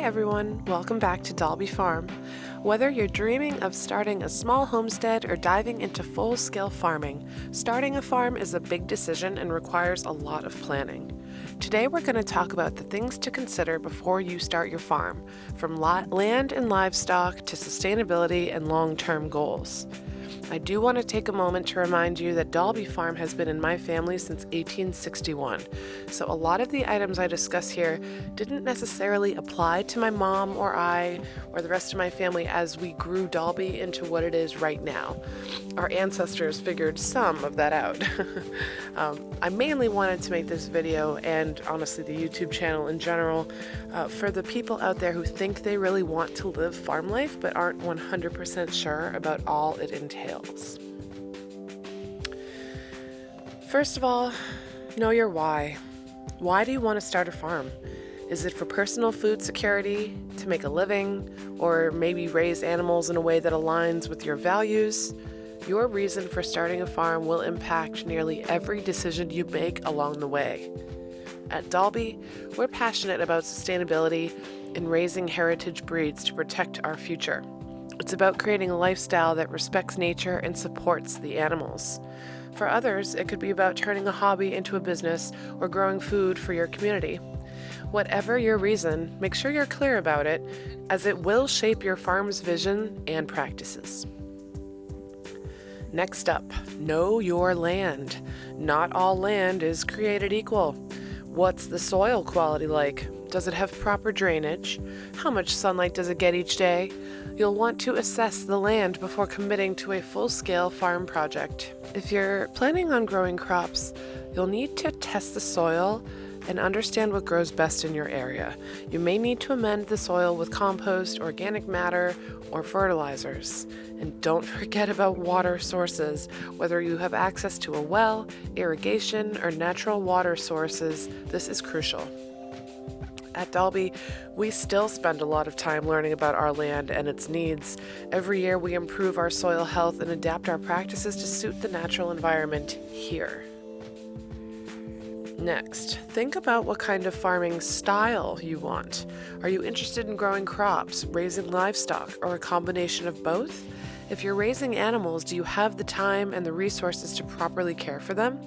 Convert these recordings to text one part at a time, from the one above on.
everyone, welcome back to Dalby Farm. Whether you're dreaming of starting a small homestead or diving into full-scale farming, starting a farm is a big decision and requires a lot of planning. Today we're going to talk about the things to consider before you start your farm, from land and livestock to sustainability and long-term goals. I do want to take a moment to remind you that Dalby Farm has been in my family since 1861, so a lot of the items I discuss here didn't necessarily apply to my mom or I or the rest of my family as we grew Dalby into what it is right now. Our ancestors figured some of that out. I mainly wanted to make this video, and honestly the YouTube channel in general, for the people out there who think they really want to live farm life but aren't 100% sure about all it entails. First of all, know your why. Why do you want to start a farm? Is it for personal food security, to make a living, or maybe raise animals in a way that aligns with your values? Your reason for starting a farm will impact nearly every decision you make along the way. At Dalby, we're passionate about sustainability and raising heritage breeds to protect our future. It's about creating a lifestyle that respects nature and supports the animals. For others, it could be about turning a hobby into a business or growing food for your community. Whatever your reason, make sure you're clear about it, as it will shape your farm's vision and practices. Next up, know your land. Not all land is created equal. What's the soil quality like? Does it have proper drainage? How much sunlight does it get each day? You'll want to assess the land before committing to a full-scale farm project. If you're planning on growing crops, you'll need to test the soil and understand what grows best in your area. You may need to amend the soil with compost, organic matter, or fertilizers. And don't forget about water sources. Whether you have access to a well, irrigation, or natural water sources, this is crucial. At Dalby, we still spend a lot of time learning about our land and its needs. Every year we improve our soil health and adapt our practices to suit the natural environment here. Next, think about what kind of farming style you want. Are you interested in growing crops, raising livestock, or a combination of both? If you're raising animals, do you have the time and the resources to properly care for them?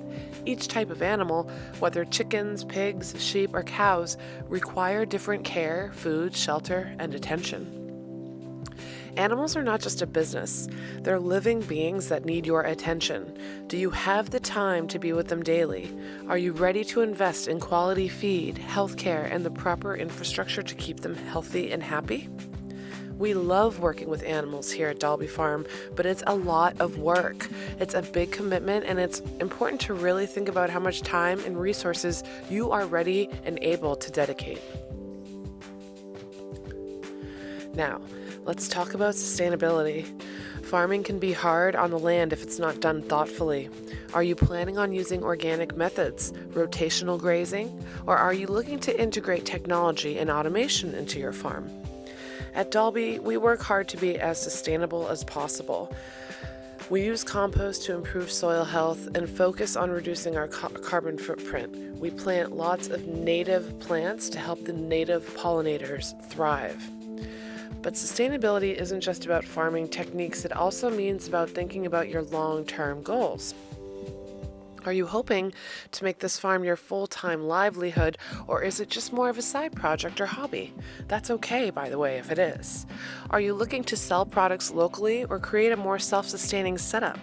Each type of animal, whether chickens, pigs, sheep, or cows, require different care, food, shelter, and attention. Animals are not just a business. They're living beings that need your attention. Do you have the time to be with them daily? Are you ready to invest in quality feed, healthcare, and the proper infrastructure to keep them healthy and happy? We love working with animals here at Dalby Farm, but it's a lot of work. It's a big commitment, and it's important to really think about how much time and resources you are ready and able to dedicate. Now, let's talk about sustainability. Farming can be hard on the land if it's not done thoughtfully. Are you planning on using organic methods, rotational grazing, or are you looking to integrate technology and automation into your farm? At Dalby, we work hard to be as sustainable as possible. We use compost to improve soil health and focus on reducing our carbon footprint. We plant lots of native plants to help the native pollinators thrive. But sustainability isn't just about farming techniques, it also means about thinking about your long-term goals. Are you hoping to make this farm your full-time livelihood, or is it just more of a side project or hobby? That's okay, by the way, if it is. Are you looking to sell products locally or create a more self-sustaining setup?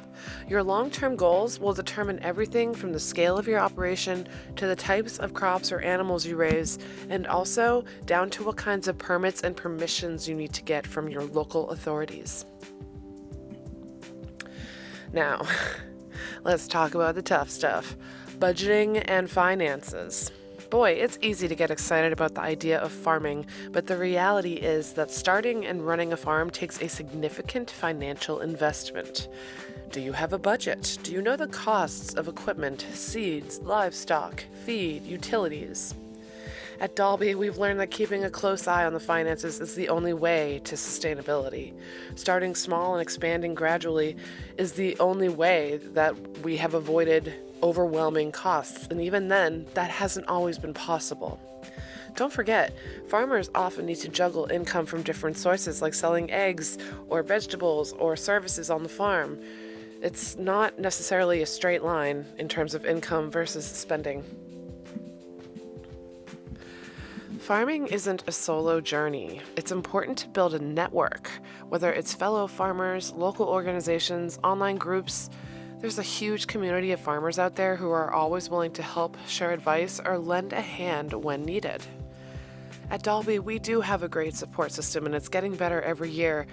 Your long-term goals will determine everything from the scale of your operation to the types of crops or animals you raise, and also down to what kinds of permits and permissions you need to get from your local authorities. Now, let's talk about the tough stuff, budgeting and finances. Boy, it's easy to get excited about the idea of farming, but the reality is that starting and running a farm takes a significant financial investment. Do you have a budget? Do you know the costs of equipment, seeds, livestock, feed, utilities? At Dalby, we've learned that keeping a close eye on the finances is the only way to sustainability. Starting small and expanding gradually is the only way that we have avoided overwhelming costs, and even then, that hasn't always been possible. Don't forget, farmers often need to juggle income from different sources like selling eggs or vegetables or services on the farm. It's not necessarily a straight line in terms of income versus spending. Farming isn't a solo journey. It's important to build a network, whether it's fellow farmers, local organizations, online groups. There's a huge community of farmers out there who are always willing to help, share advice, or lend a hand when needed. At Dalby, we do have a great support system, and it's getting better every year.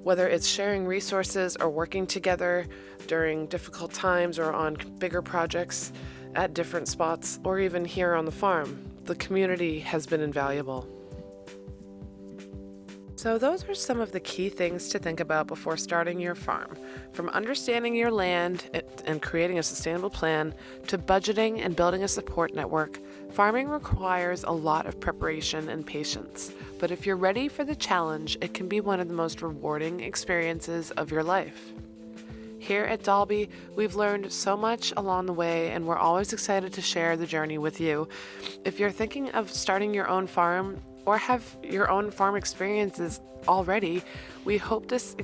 Whether it's sharing resources or working together during difficult times or on bigger projects at different spots, or even here on the farm, the community has been invaluable. So those are some of the key things to think about before starting your farm. From understanding your land and creating a sustainable plan to budgeting and building a support network, farming requires a lot of preparation and patience. But if you're ready for the challenge, it can be one of the most rewarding experiences of your life. Here at Dalby, we've learned so much along the way, and we're always excited to share the journey with you. If you're thinking of starting your own farm or have your own farm experiences already, we hope this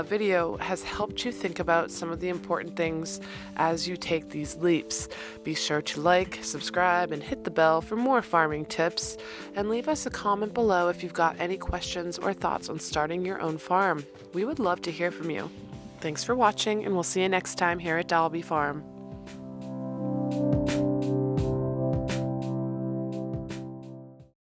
video has helped you think about some of the important things as you take these leaps. Be sure to like, subscribe, and hit the bell for more farming tips, and leave us a comment below if you've got any questions or thoughts on starting your own farm. We would love to hear from you. Thanks for watching, and we'll see you next time here at Dalby Farm.